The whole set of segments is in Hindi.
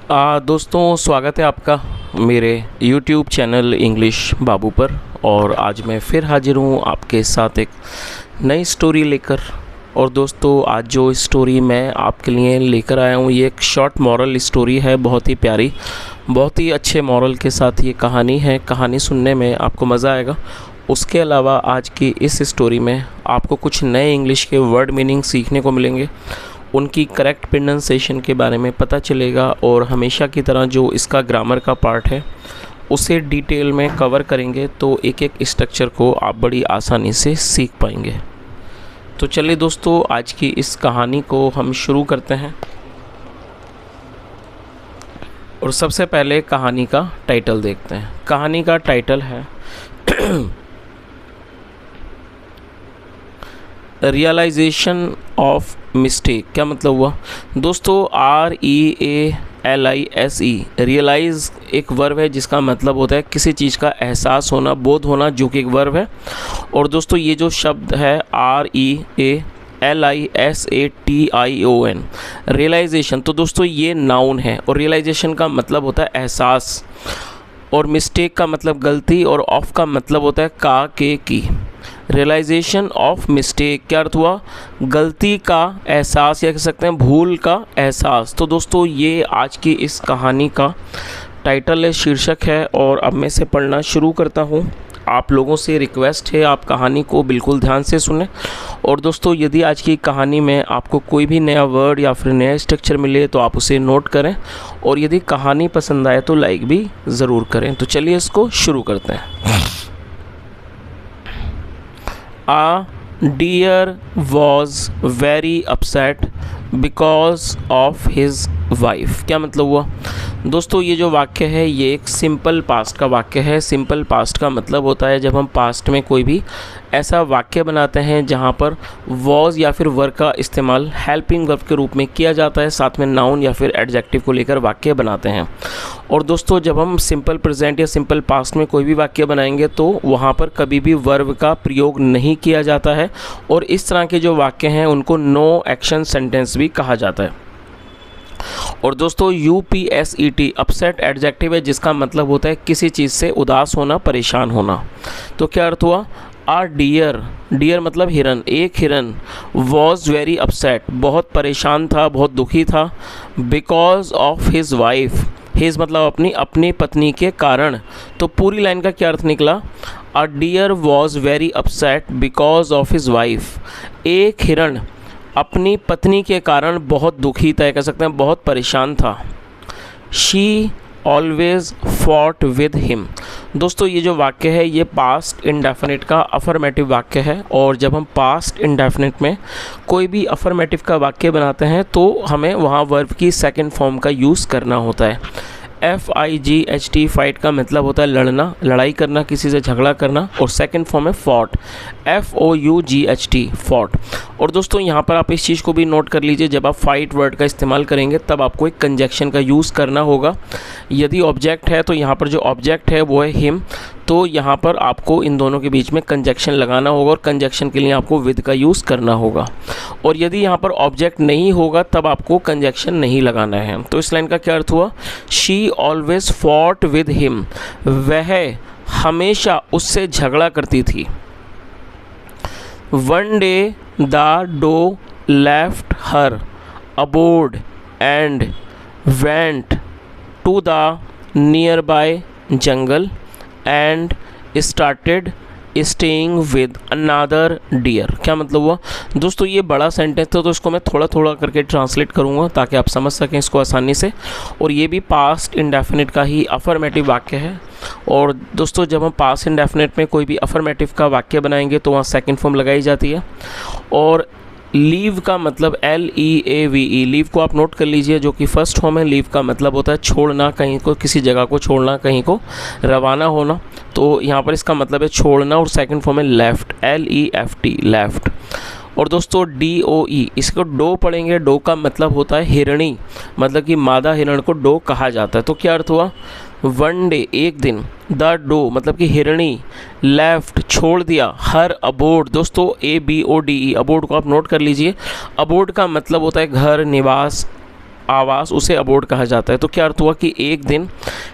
दोस्तों स्वागत है आपका मेरे YouTube चैनल इंग्लिश बाबू पर। और आज मैं फिर हाजिर हूँ आपके साथ एक नई स्टोरी लेकर। और दोस्तों आज जो स्टोरी मैं आपके लिए लेकर आया हूँ ये एक शॉर्ट मॉरल स्टोरी है, बहुत ही प्यारी, बहुत ही अच्छे मॉरल के साथ ये कहानी है। कहानी सुनने में आपको मज़ा आएगा। उसके अलावा आज की इस स्टोरी में आपको कुछ नए इंग्लिश के वर्ड मीनिंग सीखने को मिलेंगे, उनकी करेक्ट प्रोनाउंसिएशन के बारे में पता चलेगा और हमेशा की तरह जो इसका ग्रामर का पार्ट है उसे डिटेल में कवर करेंगे, तो एक एक स्ट्रक्चर को आप बड़ी आसानी से सीख पाएंगे। तो चलिए दोस्तों आज की इस कहानी को हम शुरू करते हैं। और सबसे पहले कहानी का टाइटल देखते हैं। कहानी का टाइटल है रियलाइजेशन ऑफ मिस्टेक। क्या मतलब हुआ दोस्तों? REALISE रियलाइज़ एक वर्ब है जिसका मतलब होता है किसी चीज़ का एहसास होना, बोध होना, जो कि एक वर्ब है। और दोस्तों ये जो शब्द है REALISATION रियलाइजेशन, तो दोस्तों ये नाउन है और रियलाइजेशन का मतलब होता है एहसास, और मिस्टेक का मतलब गलती, और ऑफ का मतलब होता है की। रियलाइजेशन ऑफ मिस्टेक क्या अर्थ हुआ? गलती का एहसास, या कह सकते हैं भूल का एहसास। तो दोस्तों ये आज की इस कहानी का टाइटल है, शीर्षक है। और अब मैं से पढ़ना शुरू करता हूँ। आप लोगों से रिक्वेस्ट है आप कहानी को बिल्कुल ध्यान से सुनें। और दोस्तों यदि आज की कहानी में आपको कोई भी नया वर्ड या फिर नया स्ट्रक्चर मिले तो आप उसे नोट करें, और यदि कहानी पसंद आए तो लाइक भी ज़रूर करें। तो चलिए इसको शुरू करते हैं। A deer was very upset because of his wife। क्या मतलब हुआ दोस्तों? ये जो वाक्य है ये एक सिंपल पास्ट का वाक्य है। सिंपल पास्ट का मतलब होता है जब हम पास्ट में कोई भी ऐसा वाक्य बनाते हैं जहाँ पर वॉज या फिर वर्ब का इस्तेमाल हेल्पिंग वर्ब के रूप में किया जाता है, साथ में नाउन या फिर एडजेक्टिव को लेकर वाक्य बनाते हैं। और दोस्तों जब हम सिंपल प्रेजेंट या सिंपल पास्ट में कोई भी वाक्य बनाएंगे तो वहाँ पर कभी भी वर्ब का प्रयोग नहीं किया जाता है, और इस तरह के जो वाक्य हैं उनको नो एक्शन सेंटेंस भी कहा जाता है। और दोस्तों UPSET अपसेट एडजेक्टिव है जिसका मतलब होता है किसी चीज़ से उदास होना, परेशान होना। तो क्या अर्थ हुआ? आ डियर मतलब हिरन, एक हिरन, वॉज वेरी अपसेट बहुत परेशान था, बहुत दुखी था, because of his wife, his मतलब अपनी पत्नी के कारण। तो पूरी लाइन का क्या अर्थ निकला? A deer was very upset because of his wife. एक हिरन अपनी पत्नी के कारण बहुत दुखी था, कह सकते हैं बहुत परेशान था। She always fought with him. दोस्तों ये जो वाक्य है ये पास्ट इंडेफिनिट का अफर्मेटिव वाक्य है, और जब हम पास्ट इंडेफिनिट में कोई भी अफर्मेटिव का वाक्य बनाते हैं तो हमें वहाँ वर्ब की सेकंड फॉर्म का यूज़ करना होता है। FIGHT फाइट का मतलब होता है लड़ना, लड़ाई करना, किसी से झगड़ा करना, और सेकंड फॉर्म है फॉट, FOUGHT फॉट। और दोस्तों यहाँ पर आप इस चीज़ को भी नोट कर लीजिए, जब आप फाइट वर्ड का इस्तेमाल करेंगे तब आपको एक कंजक्शन का यूज़ करना होगा। यदि ऑब्जेक्ट है तो यहाँ पर जो ऑब्जेक्ट है वो है हिम, तो यहाँ पर आपको इन दोनों के बीच में कंजक्शन लगाना होगा, और कंजक्शन के लिए आपको विद का यूज़ करना होगा। और यदि यहाँ पर ऑब्जेक्ट नहीं होगा तब आपको कंजक्शन नहीं लगाना है। तो इस लाइन का क्या अर्थ हुआ? She always fought with him, वह हमेशा उससे झगड़ा करती थी। One day the doe left her abode and went to the nearby jungle and started staying with another deer. क्या मतलब हुआ दोस्तों? ये बड़ा सेंटेंस था तो इसको मैं थोड़ा थोड़ा करके ट्रांसलेट करूँगा ताकि आप समझ सकें इसको आसानी से। और ये भी पास्ट इंडेफिनिट का ही अफर्मेटिव वाक्य है। और दोस्तों जब हम पास्ट इंडेफिनिट में कोई भी अफर्मेटिव का वाक्य बनाएंगे तो वहाँ सेकंड फॉर्म लगाई जाती है। और लीव का मतलब LEAVE, लीव को आप नोट कर लीजिए जो कि फर्स्ट फॉर्म है। लीव का मतलब होता है छोड़ना, कहीं को, किसी जगह को छोड़ना, कहीं को रवाना होना। तो यहाँ पर इसका मतलब है छोड़ना, और सेकंड फॉर्म है लेफ्ट, LEFT लेफ्ट। और दोस्तों DOE, इसको डो पढ़ेंगे। डो का मतलब होता है हिरणी, मतलब कि मादा हिरण को डो कहा जाता है। तो क्या अर्थ हुआ? वन डे एक दिन, द डो मतलब कि हिरणी, लेफ्ट छोड़ दिया, हर अबोर्ड, दोस्तों ABORDE, अबोर्ड को आप नोट कर लीजिए। अबोर्ड का मतलब होता है घर, निवास, आवास, उसे अबोर्ड कहा जाता है। तो क्या अर्थ हुआ कि एक दिन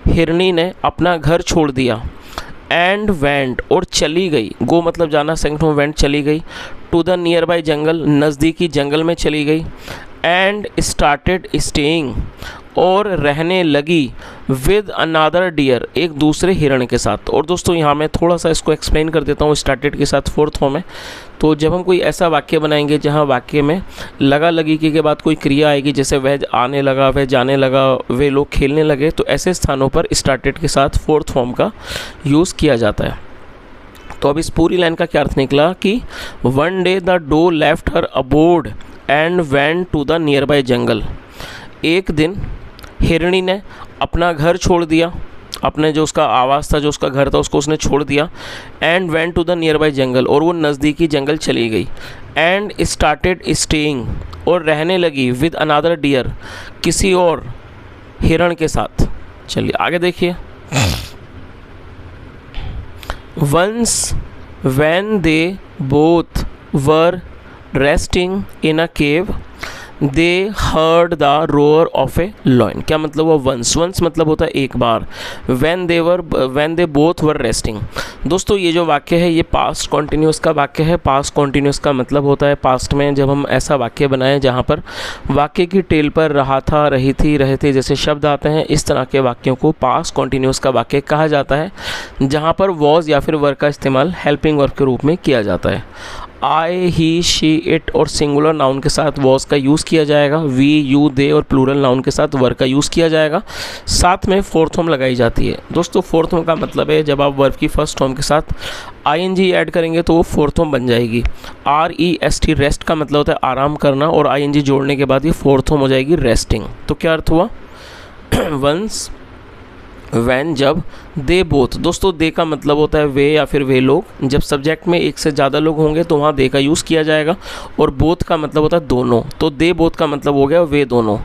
हिरणी ने अपना घर छोड़ दिया, एंड वेंट और चली गई, गो मतलब जाना, सेकंड फॉर्म वेंट चली गई, टू द नियर बाई जंगल नज़दीकी जंगल में चली गई, एंड स्टार्टेड स्टेइंग और रहने लगी, विद अनादर डियर एक दूसरे हिरण के साथ। और दोस्तों यहाँ मैं थोड़ा सा इसको एक्सप्लेन कर देता हूँ, स्टार्टेड के साथ फोर्थ फॉर्म है। तो जब हम कोई ऐसा वाक्य बनाएंगे जहाँ वाक्य में लगा लगी के बाद कोई क्रिया आएगी, जैसे वह आने लगा, वह जाने लगा, वे लोग खेलने लगे, तो ऐसे स्थानों पर स्टार्टेड के साथ फोर्थ फॉर्म का यूज़ किया जाता है। तो अब इस पूरी लाइन का क्या अर्थ निकला कि one day the doe left her abode and went to the nearby jungle. एक दिन हिरणी ने अपना घर छोड़ दिया, अपने जो उसका आवास था, जो उसका घर था, उसको उसने छोड़ दिया, and went to the nearby jungle और वो नज़दीकी जंगल चली गई, एंड स्टार्टेड स्टेइंग और रहने लगी, विद अनादर डियर किसी और हिरण के साथ। चलिए आगे देखिए। Once when they both were resting in a cave they heard the roar of a lion। क्या मतलब हुआ वंस? वंस मतलब होता है एक बार, when they both were resting। दोस्तों ये जो वाक्य है ये पास्ट कॉन्टिन्यूस का वाक्य है। पास्ट कॉन्टिन्यूस का मतलब होता है पास्ट में जब हम ऐसा वाक्य बनाएं जहाँ पर वाक्य की टेल पर रहा था, रही थी, रहे थे जैसे शब्द आते हैं, इस तरह के वाक्यों को पास्ट कॉन्टिन्यूस का वाक्य कहा जाता है, जहाँ पर वॉज या फिर वर का इस्तेमाल हेल्पिंग वर्ब के रूप में किया जाता है। आई, ही, शी, इट और सिंगुलर नाउन के साथ वॉज का यूज़ किया जाएगा। वी, यू, दे और प्लूरल नाउन के साथ वर का यूज़ किया जाएगा। साथ में फोर्थ फॉर्म लगाई जाती है। दोस्तों फोर्थ फॉर्म का मतलब है जब आप वर्ब की फर्स्ट फॉर्म के साथ आईएनजी ऐड करेंगे तो वो फोर्थ फॉर्म बन जाएगी। REST रेस्ट का मतलब होता है आराम करना, और आईएनजी जोड़ने के बाद ये फोर्थ फॉर्म हो जाएगी रेस्टिंग। तो क्या अर्थ हुआ? वंस, वैन, जब, दे बोथ। दोस्तों दे का मतलब होता है वे या फिर वे लोग। जब सब्जेक्ट में एक से ज़्यादा लोग होंगे तो वहाँ दे का यूज़ किया जाएगा, और बोथ का मतलब होता है दोनों। तो दे बोथ का मतलब हो गया वे दोनों।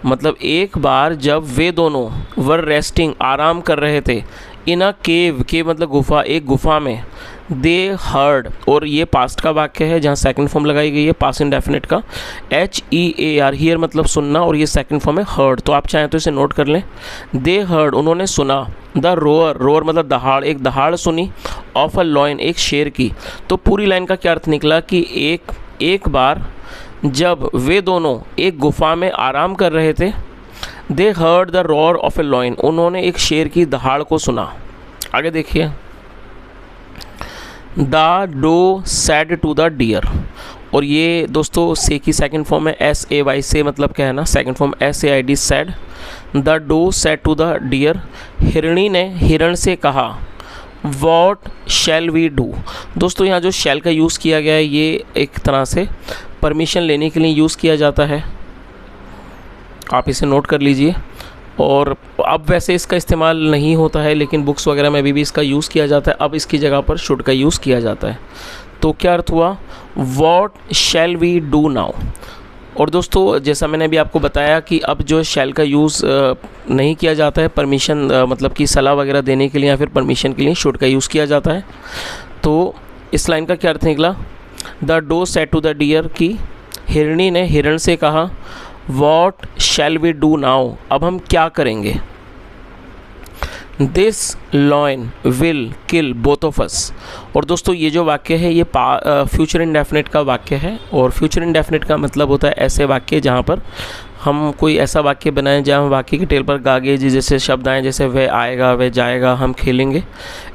मतलब एक बार जब वे दोनों वर रेस्टिंग आराम कर रहे थे, इन अ केव, केव मतलब गुफा, एक गुफा में, दे हर्ड, और ये पास्ट का वाक्य है जहाँ सेकंड फॉर्म लगाई गई है पास्ट इंडेफिनिट का, HEAR, हियर मतलब सुनना, और ये सेकंड फॉर्म है हर्ड। तो आप चाहें तो इसे नोट कर लें। दे हर्ड, उन्होंने सुना, द रोअर, रोअर मतलब दहाड़, एक दहाड़ सुनी, ऑफ अ लॉयन, एक शेर की। तो पूरी लाइन का क्या अर्थ निकला कि एक बार जब वे दोनों एक गुफा में आराम कर रहे थे, they heard the roar of a lion, उन्होंने एक शेर की दहाड़ को सुना। आगे देखिए। The doe said to the deer, और ये दोस्तों से की सेकंड फॉर्म है SAY, से मतलब क्या है ना, second form SAID, said. The doe said to the deer, हिरणी ने हिरण से कहा, वॉट शैल वी डू। दोस्तों यहाँ जो शैल का यूज़ किया गया है ये एक तरह से परमिशन लेने के लिए यूज़ किया जाता है, आप इसे नोट कर लीजिए। और अब वैसे इसका इस्तेमाल नहीं होता है, लेकिन बुक्स वगैरह में भी इसका यूज़ किया जाता है। अब इसकी जगह पर शुड का यूज़ किया जाता है। तो क्या अर्थ हुआ? What shall we do now. और दोस्तों जैसा मैंने अभी आपको बताया कि अब जो शैल का यूज़ नहीं किया जाता है परमिशन मतलब कि सलाह वगैरह देने के लिए या फिर परमिशन के लिए शुड का यूज़ किया जाता है। तो इस लाइन का क्या अर्थ निकला? The doe said to the deer, की हिरणी ने हिरण से कहा, what shall we do now, अब हम क्या करेंगे। This lion will kill both of us. और दोस्तों ये जो वाक्य है ये फ्यूचर इंडेफिनिट का वाक्य है, और फ्यूचर इंडेफिनिट का मतलब होता है ऐसे वाक्य जहाँ पर हम कोई ऐसा वाक्य बनाएं जहाँ वाक्य की टेल पर गागे जी जैसे शब्द आएँ, जैसे वह आएगा, वह जाएगा, हम खेलेंगे।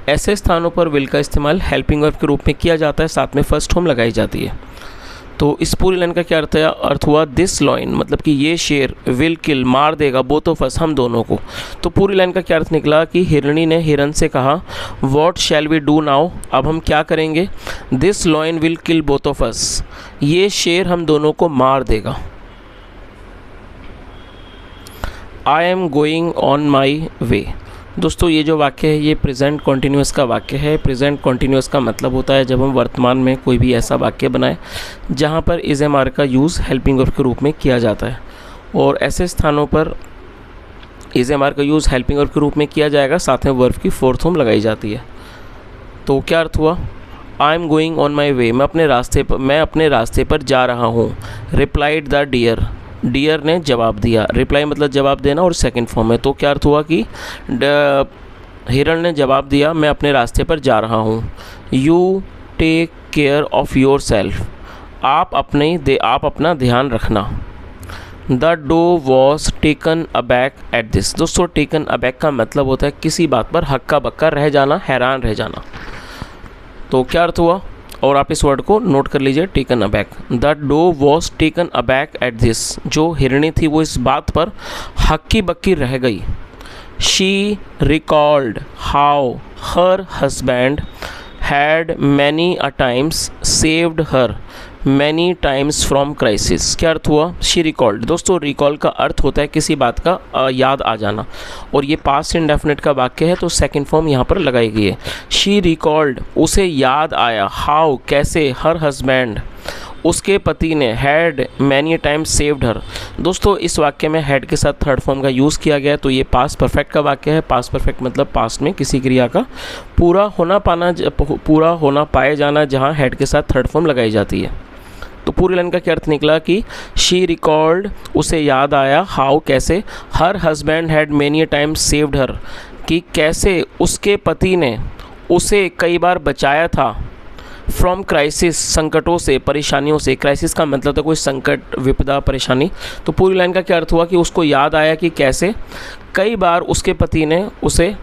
ऐसे स्थानों पर विल का इस्तेमाल हेल्पिंग वर्ब के रूप में किया जाता है, साथ में फर्स्ट फॉर्म लगाई जाती है। तो इस पूरी लाइन का क्या अर्थ हुआ? दिस लॉयन मतलब कि ये शेर, विल किल मार देगा, बोथ ऑफ अस हम दोनों को। तो पूरी लाइन का क्या अर्थ निकला कि हिरणी ने हिरन से कहा, what shall we do now, अब हम क्या करेंगे। This lion will kill both of us, ये शेर हम दोनों को मार देगा। I am going on my way. दोस्तों ये जो वाक्य है ये प्रेजेंट कॉन्टिन्यूस का वाक्य है। प्रेजेंट कॉन्टिन्यूस का मतलब होता है जब हम वर्तमान में कोई भी ऐसा वाक्य बनाएं जहां पर इज एम आर का यूज़ हेल्पिंग वर्ब के रूप में किया जाता है, और ऐसे स्थानों पर इज एम आर का यूज़ हेल्पिंग वर्ब के रूप में किया जाएगा, साथ में वर्ब की फोर्थ फॉर्म लगाई जाती है। तो क्या अर्थ हुआ? I am going on my way, मैं अपने रास्ते पर जा रहा हूँ। रिप्लाइड द डियर, डियर ने जवाब दिया। रिप्लाई मतलब जवाब देना और सेकंड फॉर्म है, तो क्या अर्थ हुआ कि हिरण ने जवाब दिया, मैं अपने रास्ते पर जा रहा हूँ। You take care of yourself, आप अपना ध्यान रखना। The doe was taken aback at this. दोस्तों टेकन अबैक का मतलब होता है किसी बात पर हक्का बक्का रह जाना, हैरान रह जाना। तो क्या अर्थ हुआ, और आप इस वर्ड को नोट कर लीजिए, taken aback. The doe was taken aback at this, जो हिरणी थी वो इस बात पर हक्की बक्की रह गई। She recalled how her husband had many a times saved her many times from crisis. क्या अर्थ हुआ, शी रिकॉल्ड। दोस्तों रिकॉल का अर्थ होता है किसी बात का याद आ जाना, और ये पास्ट इंडेफिनिट का वाक्य है तो सेकंड फॉर्म यहाँ पर लगाई गई है। शी रिकॉल्ड, उसे याद आया, हाउ कैसे, हर हस्बैंड उसके पति ने, हैड मैनी टाइम्स सेव्ड हर। दोस्तों इस वाक्य में हैड के साथ थर्ड फॉर्म का यूज़ किया गया है, तो ये पास्ट परफेक्ट का वाक्य है। पास्ट परफेक्ट मतलब पास्ट में किसी क्रिया का पूरा होना पाए जाना, जहाँ हैड के साथ थर्ड फॉर्म लगाई जाती है। तो पूरी लाइन का क्या अर्थ निकला कि शी रिकॉल्ड, उसे याद आया, हाउ कैसे, her husband had many times saved her, कि कैसे उसके पति ने उसे कई बार बचाया था, फ्रॉम क्राइसिस, संकटों से, परेशानियों से। क्राइसिस का मतलब था कोई संकट, विपदा, परेशानी। तो पूरी लाइन का क्या अर्थ हुआ कि उसको याद आया कि कैसे कई बार उसके पति ने उसे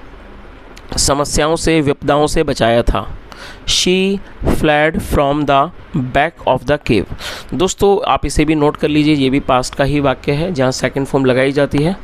समस्याओं से, विपदाओं से बचाया था। She fled from the back of the cave. दोस्तों आप इसे भी नोट कर लीजिए, ये भी पास्ट का ही वाक्य है जहाँ सेकंड फॉर्म लगाई जाती है।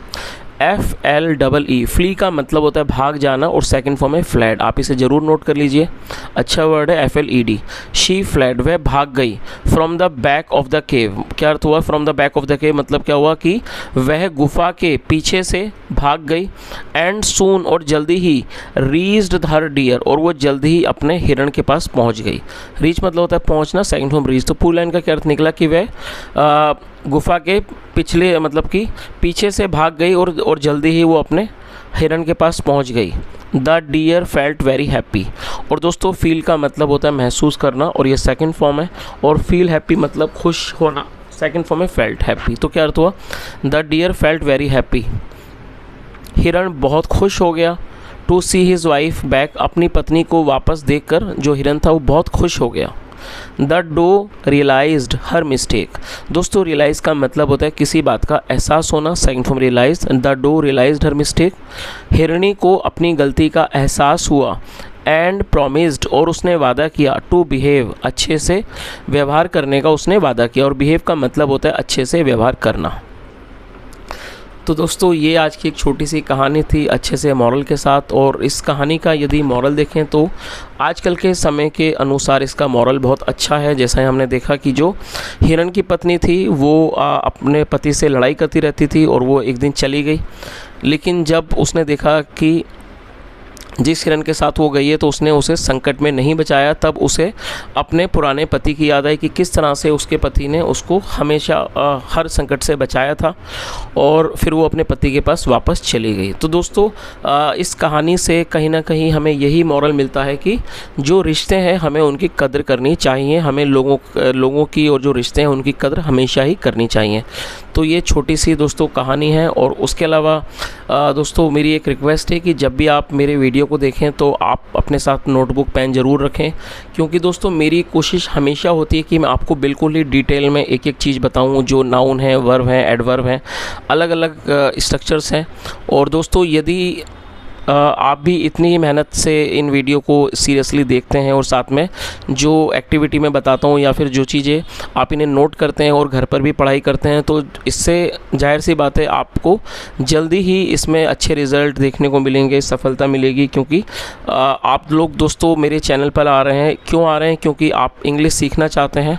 FLEE, फ्ली का मतलब होता है भाग जाना, और सेकंड फॉर्म है फ्लैड। आप इसे ज़रूर नोट कर लीजिए, अच्छा वर्ड है FLED। शी फ्लैड, वह भाग गई, from the back of the cave. क्या अर्थ हुआ, from the back of the cave मतलब क्या हुआ कि वह गुफा के पीछे से भाग गई। एंड सून, और जल्दी ही, रीच्ड हर डियर, और वो जल्दी ही अपने हिरण के पास पहुंच गई। रीच मतलब होता है पहुंचना, सेकंड फॉर्म रीच। तो पूरी लाइन का क्या अर्थ निकला कि वह गुफा के पिछले मतलब कि पीछे से भाग गई और जल्दी ही वो अपने हिरण के पास पहुंच गई। The deer felt very happy, और दोस्तों फील का मतलब होता है महसूस करना, और ये सेकंड फॉर्म है, और फील हैप्पी मतलब खुश होना, सेकंड फॉर्म है फेल्ट हैप्पी। तो क्या अर्थ हुआ, the deer felt very happy, हिरण बहुत खुश हो गया। To see his wife back, अपनी पत्नी को वापस देखकर जो हिरण था वो बहुत खुश हो गया। The doe realized her mistake. दोस्तों रियलाइज़ का मतलब होता है किसी बात का एहसास होना, second form realize. The doe realized her mistake, हिरणी को अपनी गलती का एहसास हुआ। एंड प्रोमिस्ड, और उसने वादा किया, टू बिहेव, अच्छे से व्यवहार करने का उसने वादा किया, और बिहेव का मतलब होता है अच्छे से व्यवहार करना। तो दोस्तों ये आज की एक छोटी सी कहानी थी अच्छे से मॉरल के साथ, और इस कहानी का यदि मॉरल देखें तो आजकल के समय के अनुसार इसका मॉरल बहुत अच्छा है। जैसा हमने देखा कि जो हिरण की पत्नी थी वो अपने पति से लड़ाई करती रहती थी, और वो एक दिन चली गई, लेकिन जब उसने देखा कि जिस हिरण के साथ वो गई है तो उसने उसे संकट में नहीं बचाया, तब उसे अपने पुराने पति की याद आई कि किस तरह से उसके पति ने उसको हमेशा हर संकट से बचाया था, और फिर वो अपने पति के पास वापस चली गई। तो दोस्तों इस कहानी से कहीं ना कहीं हमें यही मॉरल मिलता है कि जो रिश्ते हैं हमें उनकी कदर करनी चाहिए, हमें लोगों की और जो रिश्ते हैं उनकी कदर हमेशा ही करनी चाहिए। तो ये छोटी सी दोस्तों कहानी है। और उसके अलावा दोस्तों मेरी एक रिक्वेस्ट है कि जब भी आप मेरे वीडियो को देखें तो आप अपने साथ नोटबुक पेन ज़रूर रखें, क्योंकि दोस्तों मेरी कोशिश हमेशा होती है कि मैं आपको बिल्कुल ही डिटेल में एक एक चीज़ बताऊं। जो नाउन है, वर्ब है, एडवर्ब है, अलग अलग स्ट्रक्चर्स हैं। और दोस्तों यदि आप भी इतनी मेहनत से इन वीडियो को सीरियसली देखते हैं और साथ में जो एक्टिविटी मैं बताता हूँ या फिर जो चीज़ें आप इन्हें नोट करते हैं और घर पर भी पढ़ाई करते हैं, तो इससे जाहिर सी बात है आपको जल्दी ही इसमें अच्छे रिज़ल्ट देखने को मिलेंगे, सफलता मिलेगी। क्योंकि आप लोग दोस्तों मेरे चैनल पर आ रहे हैं, क्यों आ रहे हैं? क्योंकि आप इंग्लिश सीखना चाहते हैं।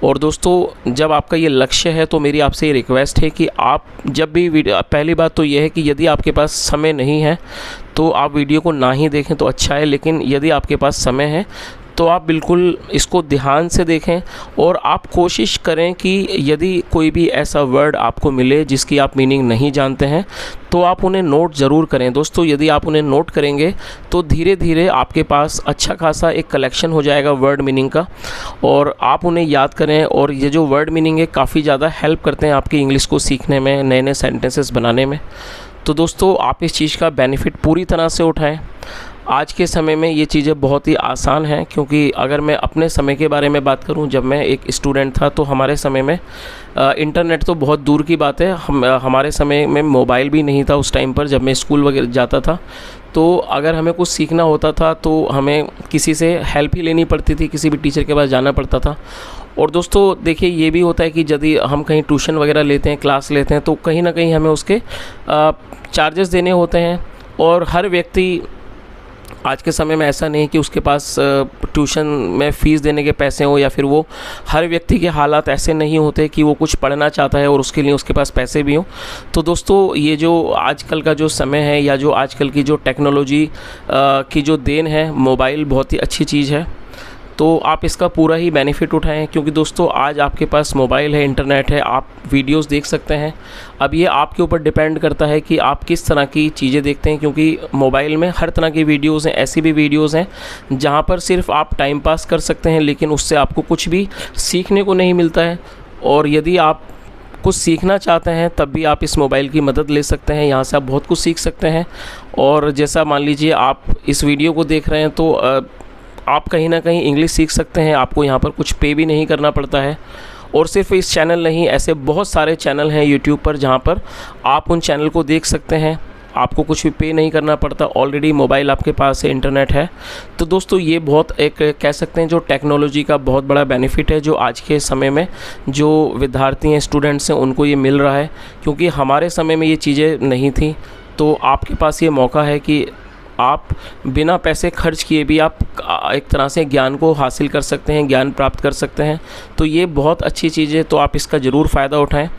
और दोस्तों जब आपका ये लक्ष्य है तो मेरी आपसे ये रिक्वेस्ट है कि आप जब भी वीडियो, पहली बात तो ये है कि यदि आपके पास समय नहीं है तो आप वीडियो को ना ही देखें तो अच्छा है, लेकिन यदि आपके पास समय है तो आप बिल्कुल इसको ध्यान से देखें और आप कोशिश करें कि यदि कोई भी ऐसा वर्ड आपको मिले जिसकी आप मीनिंग नहीं जानते हैं तो आप उन्हें नोट ज़रूर करें। दोस्तों यदि आप उन्हें नोट करेंगे तो धीरे धीरे आपके पास अच्छा खासा एक कलेक्शन हो जाएगा वर्ड मीनिंग का, और आप उन्हें याद करें। और ये जो वर्ड मीनिंग है काफ़ी ज़्यादा हेल्प करते हैं आपकी इंग्लिश को सीखने में, नए नए सेंटेंसेस बनाने में। तो दोस्तों आप इस चीज़ का बेनिफिट पूरी तरह से उठाएं। आज के समय में ये चीज़ें बहुत ही आसान हैं, क्योंकि अगर मैं अपने समय के बारे में बात करूं, जब मैं एक स्टूडेंट था तो हमारे समय में इंटरनेट तो बहुत दूर की बात है, हमारे समय में मोबाइल भी नहीं था उस टाइम पर, जब मैं स्कूल वगैरह जाता था। तो अगर हमें कुछ सीखना होता था तो हमें किसी से हेल्प ही लेनी पड़ती थी, किसी भी टीचर के पास जाना पड़ता था। और दोस्तों देखिए ये भी होता है कि यदि हम कहीं ट्यूशन वगैरह लेते हैं, क्लास लेते हैं, तो कहीं ना कहीं हमें उसके चार्जेस देने होते हैं। और हर व्यक्ति आज के समय में ऐसा नहीं कि उसके पास ट्यूशन में फ़ीस देने के पैसे हों, या फिर वो हर व्यक्ति के हालात ऐसे नहीं होते कि वो कुछ पढ़ना चाहता है और उसके लिए उसके पास पैसे भी हों। तो दोस्तों ये जो आजकल का जो समय है, या जो आजकल की जो टेक्नोलॉजी की जो देन है, मोबाइल बहुत ही अच्छी चीज़ है। तो आप इसका पूरा ही बेनिफिट उठाएं, क्योंकि दोस्तों आज आपके पास मोबाइल है, इंटरनेट है, आप वीडियोस देख सकते हैं। अब ये आपके ऊपर डिपेंड करता है कि आप किस तरह की चीज़ें देखते हैं, क्योंकि मोबाइल में हर तरह की वीडियोस हैं। ऐसी भी वीडियोस हैं जहां पर सिर्फ आप टाइम पास कर सकते हैं, लेकिन उससे आपको कुछ भी सीखने को नहीं मिलता है। और यदि आप कुछ सीखना चाहते हैं तब भी आप इस मोबाइल की मदद ले सकते हैं, यहाँ से आप बहुत कुछ सीख सकते हैं। और जैसा मान लीजिए आप इस वीडियो को देख रहे हैं तो आप कहीं ना कहीं इंग्लिश सीख सकते हैं, आपको यहाँ पर कुछ पे भी नहीं करना पड़ता है। और सिर्फ इस चैनल नहीं, ऐसे बहुत सारे चैनल हैं यूट्यूब पर जहाँ पर आप उन चैनल को देख सकते हैं, आपको कुछ भी पे नहीं करना पड़ता। ऑलरेडी मोबाइल आपके पास है, इंटरनेट है। तो दोस्तों ये बहुत एक कह सकते हैं जो टेक्नोलॉजी का बहुत बड़ा बेनिफिट है, जो आज के समय में जो विद्यार्थी हैं, स्टूडेंट्स हैं, उनको ये मिल रहा है, क्योंकि हमारे समय में ये चीज़ें नहीं थी। तो आपके पास ये मौका है कि आप बिना पैसे खर्च किए भी आप एक तरह से ज्ञान को हासिल कर सकते हैं, ज्ञान प्राप्त कर सकते हैं। तो ये बहुत अच्छी चीज़ है, तो आप इसका ज़रूर फ़ायदा उठाएं।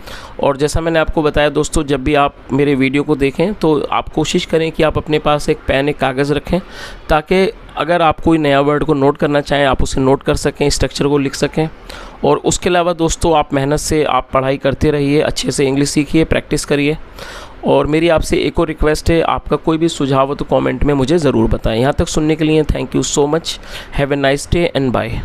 और जैसा मैंने आपको बताया दोस्तों, जब भी आप मेरे वीडियो को देखें तो आप कोशिश करें कि आप अपने पास एक पेन, एक कागज़ रखें, ताकि अगर आप कोई नया वर्ड को नोट करना चाहें आप उसे नोट कर सकें, स्ट्रक्चर को लिख सकें। और उसके अलावा दोस्तों आप मेहनत से आप पढ़ाई करते रहिए, अच्छे से इंग्लिश सीखिए, प्रैक्टिस करिए। और मेरी आपसे एक और रिक्वेस्ट है, आपका कोई भी सुझाव हो तो कमेंट में मुझे ज़रूर बताएं। यहाँ तक सुनने के लिए thank you so much. Have a nice day and bye.